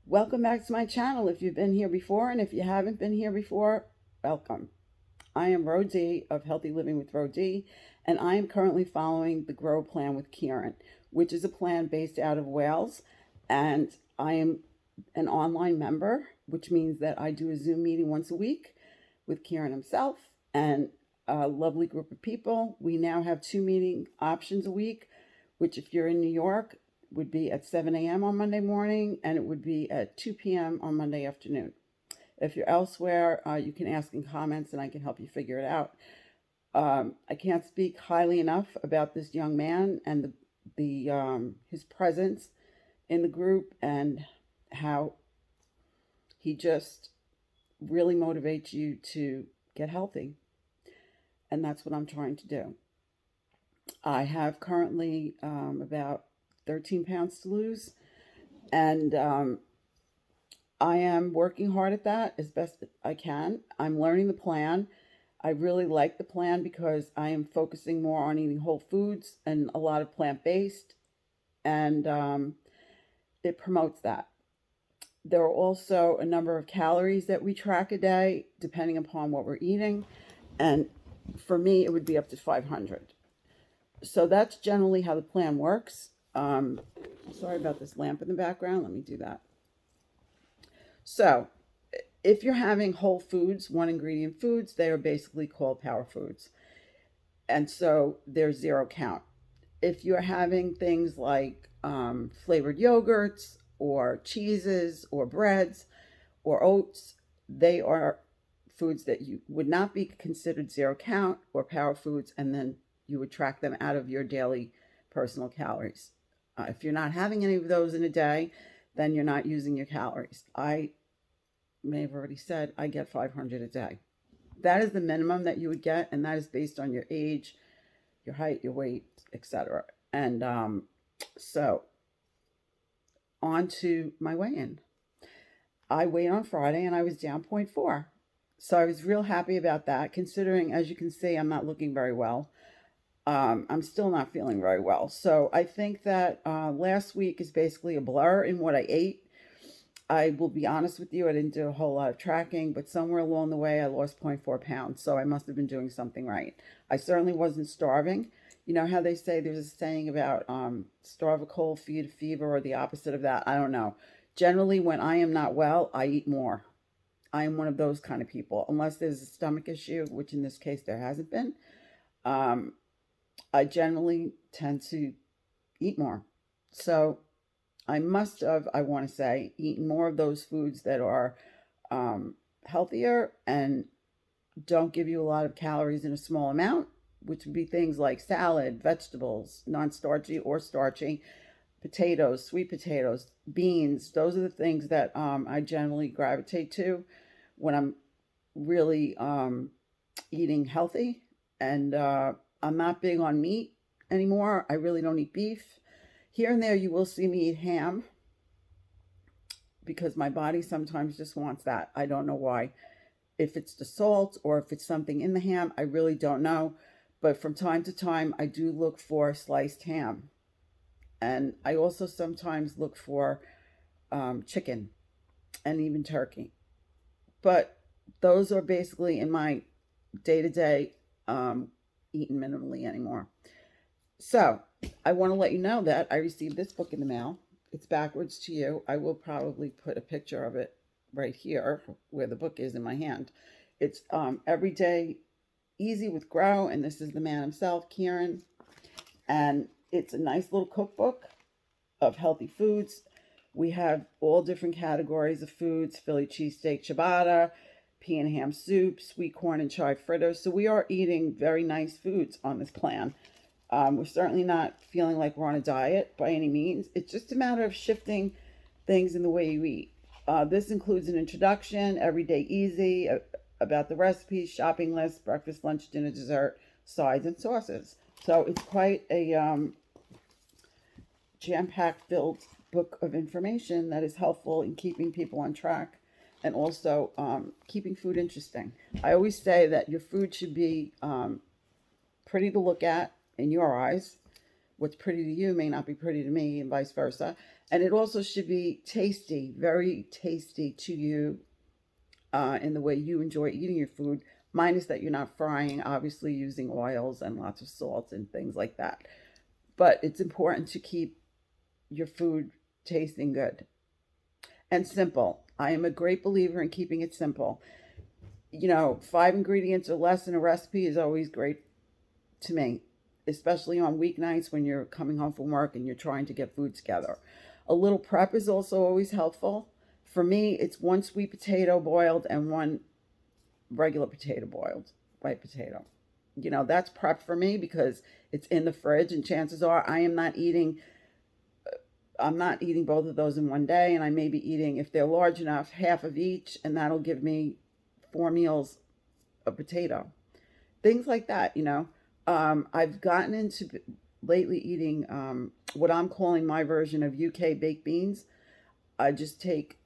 Welcome back to my channel if you've been here before, and if you haven't been here before, welcome. I am Ro D of Healthy Living with Ro D, and I am currently following the Grow Plan with Kieran, which is a plan based out of Wales, and I am an online member, which means that I do a Zoom meeting once a week with Kieran himself and a lovely group of people. We now have two meeting options a week, which if you're in New York, would be at 7 a.m. on Monday morning, and it would be at 2 p.m. on Monday afternoon. If you're elsewhere, you can ask in comments and I can help you figure it out. I can't speak highly enough about this young man and his presence in the group and how he just really motivates you to get healthy. And that's what I'm trying to do. I have currently about 13 pounds to lose, and I am working hard at that as best I can. I'm learning the plan. I really like the plan because I am focusing more on eating whole foods and a lot of plant based, and it promotes that. There are also a number of calories that we track a day, depending upon what we're eating. And for me, it would be up to 500. So that's generally how the plan works. Sorry about this lamp in the background. Let me do that. So, if you're having whole foods, one ingredient foods, they are basically called power foods. And so they're zero count. If you're having things like flavored yogurts or cheeses or breads or oats, they are foods that you would not be considered zero count or power foods, and then you would track them out of your daily personal calories. If you're not having any of those in a day, then you're not using your calories. I may have already said I get 500 a day. That is the minimum that you would get, and that is based on your age, your height, your weight, etc. And so, on to my weigh-in. I weighed on Friday, and I was down 0.4. So I was real happy about that, considering, as you can see, I'm not looking very well. I'm still not feeling very well. So I think that last week is basically a blur in what I ate. I will be honest with you, I didn't do a whole lot of tracking, but somewhere along the way I lost 0.4 pounds. So I must have been doing something right. I certainly wasn't starving. You know how they say there's a saying about starve a cold, feed a fever, or the opposite of that? I don't know. Generally, when I am not well, I eat more. I am one of those kind of people, unless there's a stomach issue, which in this case there hasn't been. Um, I generally tend to eat more. So I must have, I want to say, eaten more of those foods that are healthier and don't give you a lot of calories in a small amount, which would be things like salad, vegetables, non starchy or starchy, potatoes, sweet potatoes, beans. Those are the things that I generally gravitate to when I'm really eating healthy. And I'm not big on meat anymore. I really don't eat beef. Here and there, you will see me eat ham because my body sometimes just wants that. I don't know why. If it's the salt or if it's something in the ham, I really don't know. But from time to time, I do look for sliced ham. And I also sometimes look for chicken and even turkey. But those are basically in my day to day eaten minimally anymore. So I want to let you know that I received this book in the mail. It's backwards to you. I will probably put a picture of it right here where the book is in my hand. It's Everyday Easy with Grow, and this is the man himself, Kieran. And it's a nice little cookbook of healthy foods. We have all different categories of foods: Philly cheesesteak ciabatta, pea and ham soup, sweet corn and chive fritters. So we are eating very nice foods on this plan. We're certainly not feeling like we're on a diet by any means. It's just a matter of shifting things in the way you eat. This includes an introduction, everyday easy, about the recipes, shopping list, breakfast, lunch, dinner, dessert, sides, and sauces. So it's quite a jam-packed filled book of information that is helpful in keeping people on track and also keeping food interesting. I always say that your food should be pretty to look at in your eyes, what's pretty to you may not be pretty to me, and vice versa. And it also should be tasty, very tasty to you, in the way you enjoy eating your food, minus that you're not frying, obviously using oils and lots of salts and things like that. But it's important to keep your food tasting good and simple. I am a great believer in keeping it simple. 5 ingredients or less in a recipe is always great to me, especially on weeknights when you're coming home from work and you're trying to get food together. A little prep is also always helpful. For me, it's one sweet potato boiled and one regular potato boiled, white potato. That's prep for me because it's in the fridge, and chances are I'm not eating both of those in one day, and I may be eating, if they're large enough, half of each, and that'll give me 4 meals of potato. Things like that. I've gotten into lately eating what I'm calling my version of UK baked beans. I just take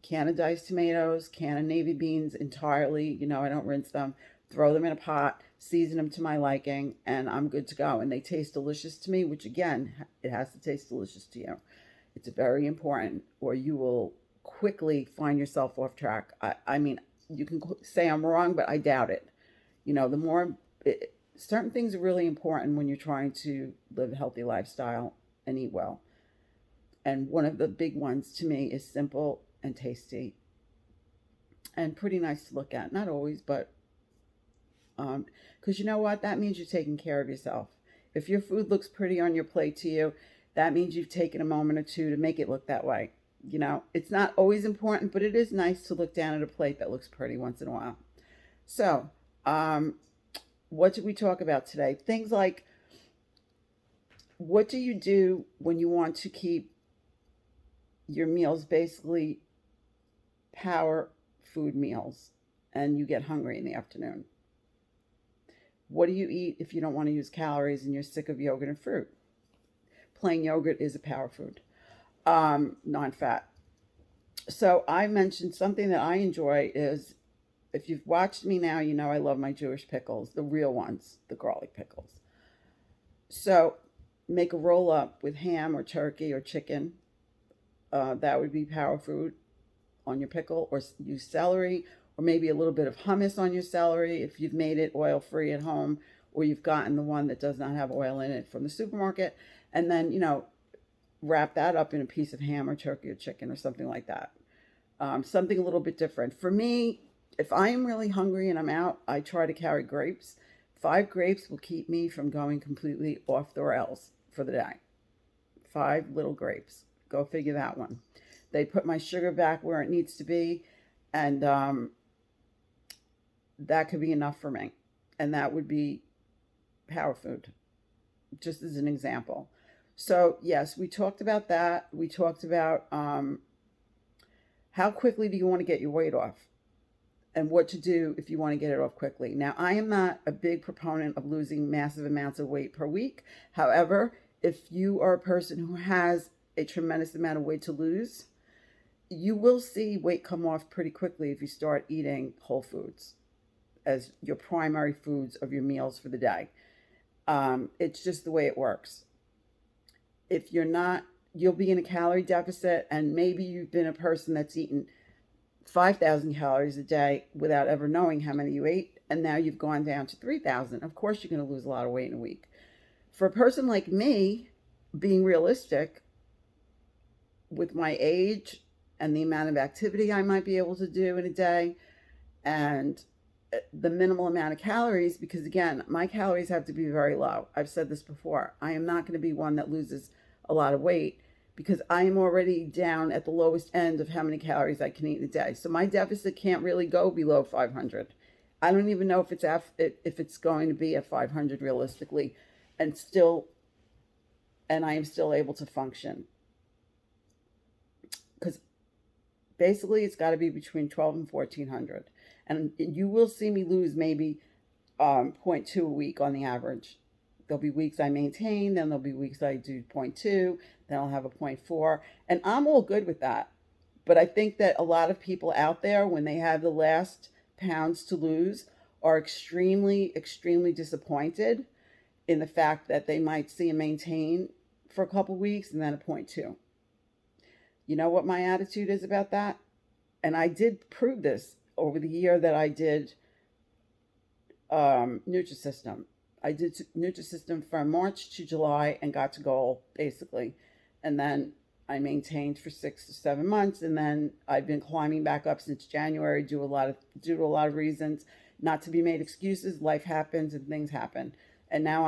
can of diced tomatoes, can of navy beans entirely. I don't rinse them. Throw them in a pot, season them to my liking, and I'm good to go. And they taste delicious to me, which again, it has to taste delicious to you. It's very important, or you will quickly find yourself off track. I mean, you can say I'm wrong, but I doubt it. Certain things are really important when you're trying to live a healthy lifestyle and eat well. And one of the big ones to me is simple and tasty and pretty nice to look at. Not always, but because you know what? That means you're taking care of yourself. If your food looks pretty on your plate to you, that means you've taken a moment or two to make it look that way. It's not always important, but it is nice to look down at a plate that looks pretty once in a while. So, what did we talk about today? Things like, what do you do when you want to keep your meals basically power food meals and you get hungry in the afternoon? What do you eat if you don't want to use calories and you're sick of yogurt and fruit? Plain yogurt is a power food, non-fat. So I mentioned something that I enjoy is, if you've watched me now, you know I love my Jewish pickles, the real ones, the garlic pickles. So make a roll up with ham or turkey or chicken. That would be power food on your pickle, or use celery, or maybe a little bit of hummus on your celery if you've made it oil free at home, or you've gotten the one that does not have oil in it from the supermarket. And then, wrap that up in a piece of ham or turkey or chicken or something like that. Something a little bit different. For me, if I am really hungry and I'm out, I try to carry grapes. 5 grapes will keep me from going completely off the rails for the day. 5 little grapes. Go figure that one. They put my sugar back where it needs to be, and that could be enough for me. And that would be power food, just as an example. So, yes, we talked about that. We talked about how quickly do you want to get your weight off, and what to do if you want to get it off quickly. Now, I am not a big proponent of losing massive amounts of weight per week. However, if you are a person who has a tremendous amount of weight to lose, you will see weight come off pretty quickly if you start eating whole foods as your primary foods of your meals for the day. It's just the way it works. If you're not, you'll be in a calorie deficit, and maybe you've been a person that's eaten 5,000 calories a day without ever knowing how many you ate, and now you've gone down to 3,000. Of course, you're going to lose a lot of weight in a week. For a person like me, being realistic with my age and the amount of activity I might be able to do in a day, and the minimal amount of calories, because again, my calories have to be very low. I've said this before. I am not going to be one that loses a lot of weight, because I am already down at the lowest end of how many calories I can eat in a day. So my deficit can't really go below 500. I don't even know if it's going to be at 500 realistically, and I am still able to function. Because basically it's got to be between 12 and 1400. And you will see me lose maybe 0.2 a week on the average. There'll be weeks I maintain, then there'll be weeks I do 0.2, then I'll have a 0.4, and I'm all good with that. But I think that a lot of people out there, when they have the last pounds to lose, are extremely, extremely disappointed in the fact that they might see and maintain for a couple weeks and then a 0.2. You know what my attitude is about that? And I did prove this over the year that I did Nutrisystem. I did Nutrisystem from March to July and got to goal basically, and then I maintained for 6 to 7 months, and then I've been climbing back up since January due to a lot of reasons. Not to be made excuses. Life happens and things happen, and now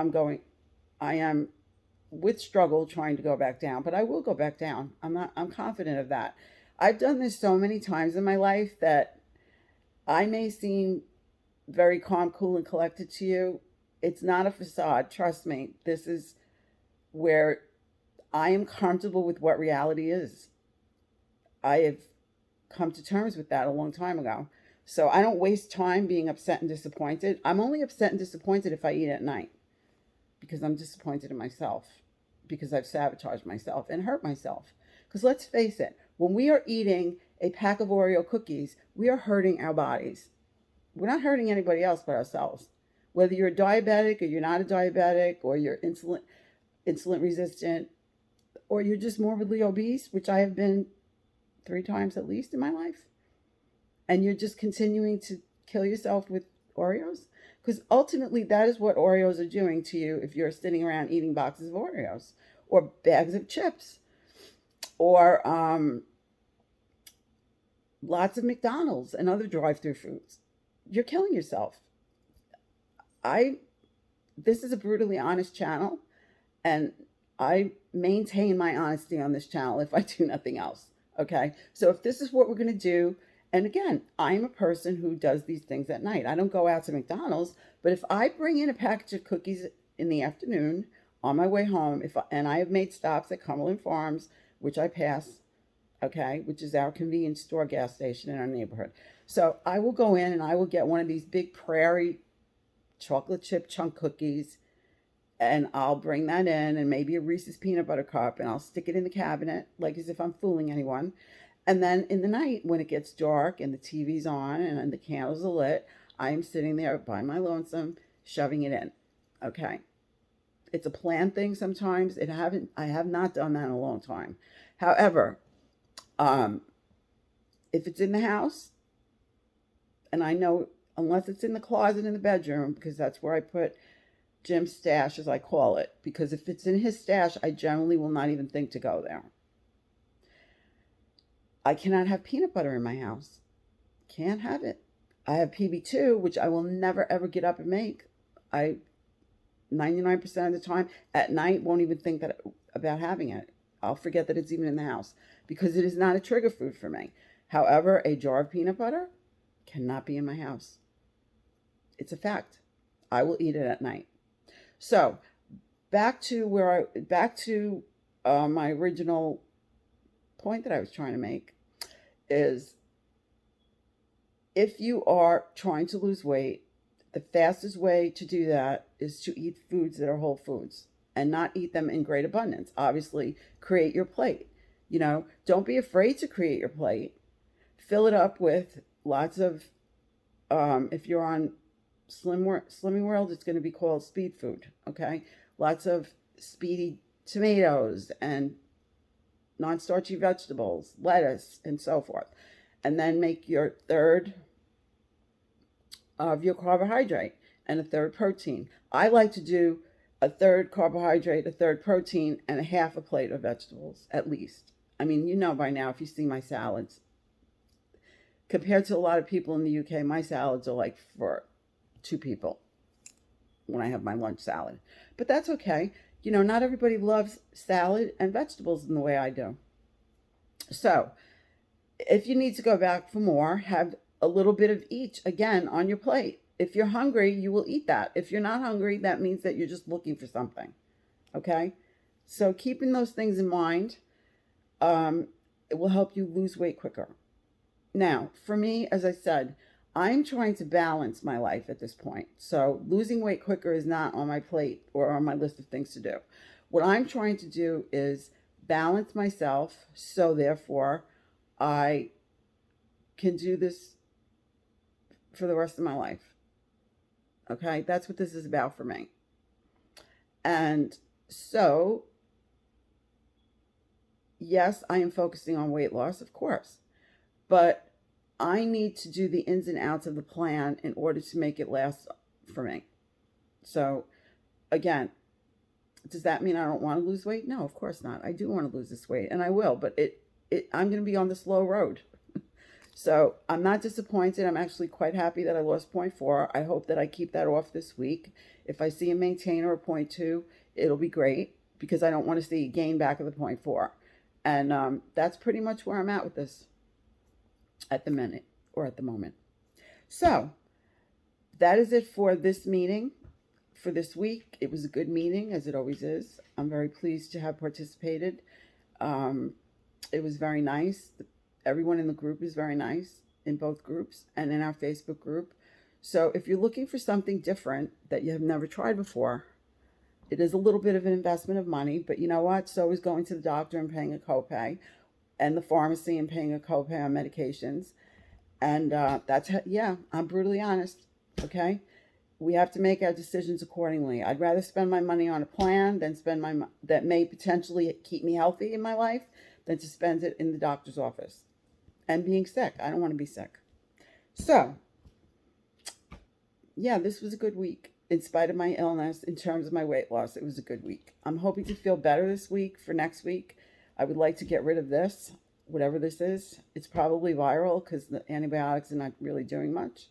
I am with struggle trying to go back down, but I will go back down. I'm confident of that. I've done this so many times in my life that I may seem very calm, cool, and collected to you. It's not a facade. Trust me. This is where I am comfortable with what reality is. I have come to terms with that a long time ago. So I don't waste time being upset and disappointed. I'm only upset and disappointed if I eat at night because I'm disappointed in myself, because I've sabotaged myself and hurt myself. Because let's face it, when we are eating a pack of Oreo cookies, we are hurting our bodies. We're not hurting anybody else but ourselves. Whether you're a diabetic or you're not a diabetic, or you're insulin resistant, or you're just morbidly obese, which I have been 3 times at least in my life, and you're just continuing to kill yourself with Oreos, because ultimately that is what Oreos are doing to you if you're sitting around eating boxes of Oreos or bags of chips or lots of McDonald's and other drive-through foods. You're killing yourself. This is a brutally honest channel, and I maintain my honesty on this channel if I do nothing else. Okay? So if this is what we're going to do, and again, I'm a person who does these things at night. I don't go out to McDonald's, but if I bring in a package of cookies in the afternoon on my way home, and I have made stops at Cumberland Farms, which I pass, okay, which is our convenience store gas station in our neighborhood. So I will go in and I will get one of these big Prairie chocolate chip chunk cookies, and I'll bring that in, and maybe a Reese's peanut butter cup, and I'll stick it in the cabinet like as if I'm fooling anyone. And then in the night, when it gets dark and the TV's on and the candles are lit, I'm sitting there by my lonesome, shoving it in. Okay. It's a planned thing sometimes. I have not done that in a long time. However, if it's in the house, and I know, unless it's in the closet in the bedroom, because that's where I put Jim's stash, as I call it, because if it's in his stash, I generally will not even think to go there. I cannot have peanut butter in my house. Can't have it. I have PB2, which I will never ever get up and make. I 99% of the time at night won't even think about having it. I'll forget that it's even in the house because it is not a trigger food for me. However, a jar of peanut butter cannot be in my house. It's a fact. I will eat it at night. So back to my original point that I was trying to make is, if you are trying to lose weight, the fastest way to do that is to eat foods that are whole foods and not eat them in great abundance. Obviously, create your plate. Don't be afraid to create your plate. Fill it up with lots of, if you're on Slimming World, it's going to be called speed food, okay? Lots of speedy tomatoes and non-starchy vegetables, lettuce, and so forth. And then make your third of your carbohydrate and a third protein. I like to do a third carbohydrate, a third protein, and a half a plate of vegetables, at least. I mean, by now, if you see my salads. Compared to a lot of people in the UK, my salads are like for 2 people when I have my lunch salad. But that's okay. Not everybody loves salad and vegetables in the way I do. So if you need to go back for more, have a little bit of each, again, on your plate. If you're hungry, you will eat that. If you're not hungry, that means that you're just looking for something. Okay? So keeping those things in mind, it will help you lose weight quicker. Now, for me, as I said, I'm trying to balance my life at this point. So losing weight quicker is not on my plate or on my list of things to do. What I'm trying to do is balance myself, so therefore I can do this for the rest of my life. Okay? That's what this is about for me. And so, yes, I am focusing on weight loss, of course, but I need to do the ins and outs of the plan in order to make it last for me. So, again, does that mean I don't want to lose weight? No, of course not. I do want to lose this weight, and I will, but I'm going to be on the slow road. So I'm not disappointed. I'm actually quite happy that I lost 0.4. I hope that I keep that off this week. If I see a maintain or a 0.2, it'll be great because I don't want to see a gain back of the 0.4. And that's pretty much where I'm at with this at the minute or at the moment. So that is it for this meeting for this week. It was a good meeting, as it always is. I'm very pleased to have participated. It was very nice. Everyone in the group is very nice, in both groups and in our Facebook group. So if you're looking for something different that you have never tried before, it is a little bit of an investment of money, but you know what? So is going to the doctor and paying a copay, and the pharmacy and paying a copay on medications. And I'm brutally honest, okay? We have to make our decisions accordingly. I'd rather spend my money on a plan than that may potentially keep me healthy in my life than to spend it in the doctor's office and being sick. I don't want to be sick. So, yeah, this was a good week. In spite of my illness, in terms of my weight loss, it was a good week. I'm hoping to feel better this week for next week. I would like to get rid of this, whatever this is. It's probably viral because the antibiotics are not really doing much.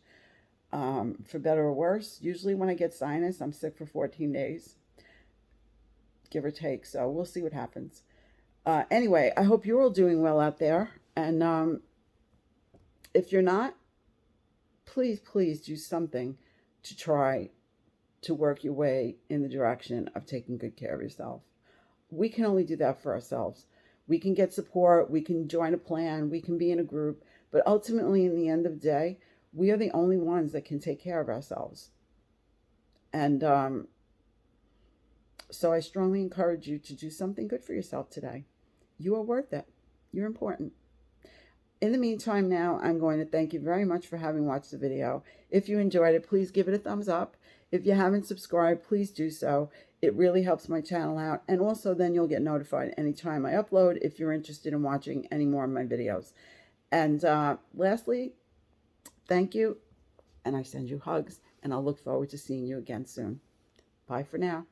For better or worse, usually when I get sinus, I'm sick for 14 days, give or take. So we'll see what happens. Anyway, I hope you're all doing well out there. And if you're not, please do something to try to work your way in the direction of taking good care of yourself. We can only do that for ourselves. We can get support, we can join a plan, we can be in a group, but ultimately, in the end of the day, we are the only ones that can take care of ourselves. And so I strongly encourage you to do something good for yourself today. You are worth it. You're important. In the meantime, now, I'm going to thank you very much for having watched the video. If you enjoyed it, please give it a thumbs up. If you haven't subscribed, please do so. It really helps my channel out. And also, then you'll get notified anytime I upload if you're interested in watching any more of my videos. And lastly, thank you. And I send you hugs. And I'll look forward to seeing you again soon. Bye for now.